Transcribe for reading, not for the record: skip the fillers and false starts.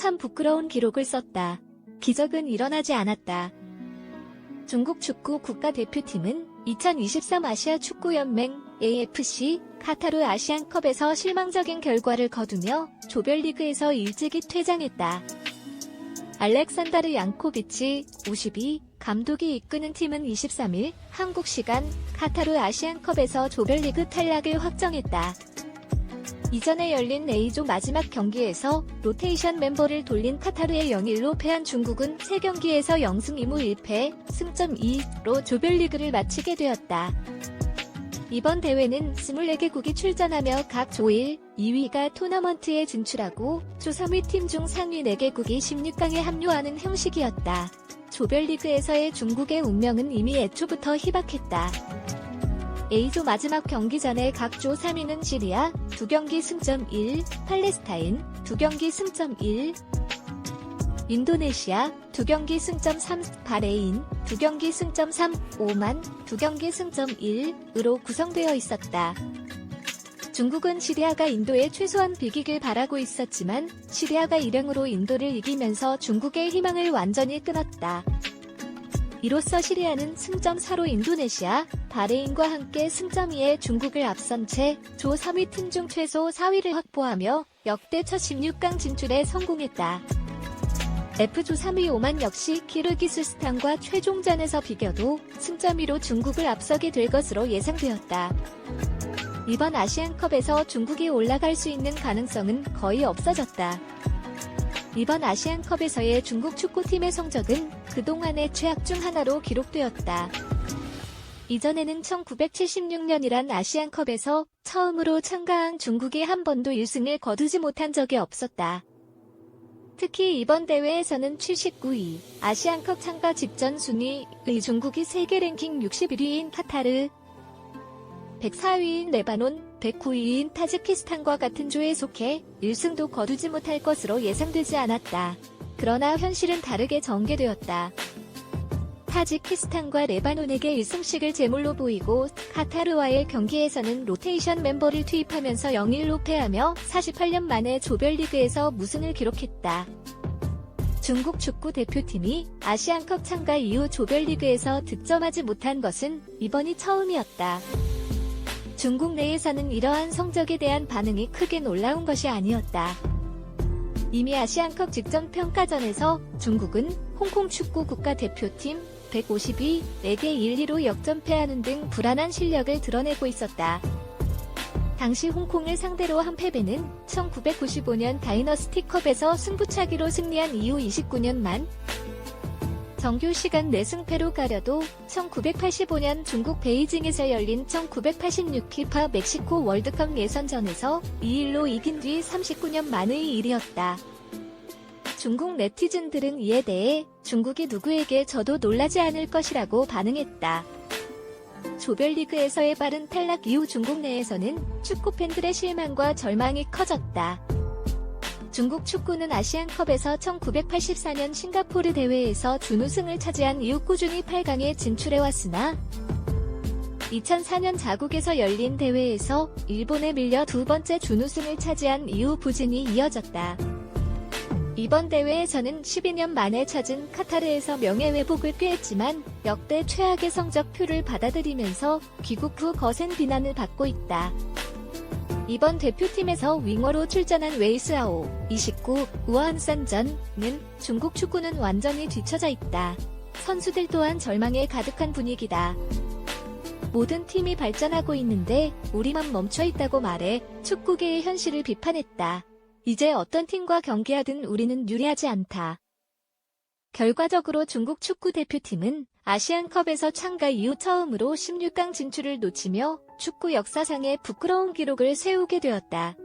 참 부끄러운 기록을 썼다. 기적은 일어나지 않았다. 중국 축구 국가대표팀은 2023 아시아 축구연맹 AFC 카타르 아시안컵에서 실망적인 결과를 거두며 조별리그에서 일찍이 퇴장했다. 알렉산다르 양코비치 52 감독이 이끄는 팀은 23일 한국 시간 카타르 아시안컵에서 조별리그 탈락을 확정했다. 이전에 열린 A조 마지막 경기에서 로테이션 멤버를 돌린 카타르에 0-1로 패한 중국은 3경기에서 0승 2무 1패, 승점 2로 조별리그를 마치게 되었다. 이번 대회는 24개국이 출전하며 각 조 1, 2위가 토너먼트에 진출하고 조 3위 팀 중 상위 4개국이 16강에 합류하는 형식이었다. 조별리그에서의 중국의 운명은 이미 애초부터 희박했다. A조 마지막 경기 전에 각 조 3위는 시리아 2경기 승점 1, 팔레스타인 2경기 승점 1, 인도네시아 2경기 승점 3, 바레인 2경기 승점 3, 오만 2경기 승점 1으로 구성되어 있었다. 중국은 시리아가 인도의 최소한 비기길 바라고 있었지만 시리아가 일행으로 인도를 이기면서 중국의 희망을 완전히 끊었다. 이로써 시리아는 승점 4로 인도네시아, 바레인과 함께 승점 2에 중국을 앞선 채 조 3위 팀 중 최소 4위를 확보하며 역대 첫 16강 진출에 성공했다. F조 3위 오만 역시 키르기스스탄과 최종전에서 비겨도 승점 2로 중국을 앞서게 될 것으로 예상되었다. 이번 아시안컵에서 중국이 올라갈 수 있는 가능성은 거의 없어졌다. 이번 아시안컵에서의 중국 축구팀의 성적은 그동안의 최악 중 하나로 기록되었다. 이전에는 1976년이란 아시안컵에서 처음으로 참가한 중국이 한 번도 1승을 거두지 못한 적이 없었다. 특히 이번 대회에서는 79위, 아시안컵 참가 직전 순위의 중국이 세계 랭킹 61위인 카타르, 104위인 레바논, 109위인 타지키스탄과 같은 조에 속해 1승도 거두지 못할 것으로 예상되지 않았다. 그러나 현실은 다르게 전개되었다. 타지키스탄과 레바논에게 1승씩을 제물로 보이고 카타르와의 경기에서는 로테이션 멤버를 투입하면서 0-1로 패하며 48년 만에 조별리그에서 무승을 기록했다. 중국 축구 대표팀이 아시안컵 참가 이후 조별리그에서 득점하지 못한 것은 이번이 처음이었다. 중국 내에서는 이러한 성적에 대한 반응이 크게 놀라운 것이 아니었다. 이미 아시안컵 직전 평가전에서 중국은 홍콩 축구 국가대표팀 152에게 1-2로 역전패하는 등 불안한 실력을 드러내고 있었다. 당시 홍콩을 상대로 한 패배는 1995년 다이너스티컵에서 승부차기로 승리한 이후 29년 만 정규 시간 4승패로 가려도 1985년 중국 베이징에서 열린 1986 피파 멕시코 월드컵 예선전에서 2-1로 이긴 뒤 39년 만의 일이었다. 중국 네티즌들은 이에 대해 중국이 누구에게 져도 놀라지 않을 것이라고 반응했다. 조별리그에서의 빠른 탈락 이후 중국 내에서는 축구팬들의 실망과 절망이 커졌다. 중국 축구는 아시안컵에서 1984년 싱가포르 대회에서 준우승을 차지한 이후 꾸준히 8강에 진출해왔으나 2004년 자국에서 열린 대회에서 일본에 밀려 두 번째 준우승을 차지한 이후 부진이 이어졌다. 이번 대회에서는 12년 만에 찾은 카타르에서 명예회복을 꾀했지만 역대 최악의 성적표를 받아들이면서 귀국 후 거센 비난을 받고 있다. 이번 대표팀에서 윙어로 출전한 웨이스아오 29 우아한산전은 중국 축구는 완전히 뒤처져 있다. 선수들 또한 절망에 가득한 분위기다. 모든 팀이 발전하고 있는데 우리만 멈춰 있다고 말해 축구계의 현실을 비판했다. 이제 어떤 팀과 경기하든 우리는 유리하지 않다. 결과적으로 중국 축구 대표팀은 아시안컵에서 참가 이후 처음으로 16강 진출을 놓치며 축구 역사상의 부끄러운 기록을 세우게 되었다.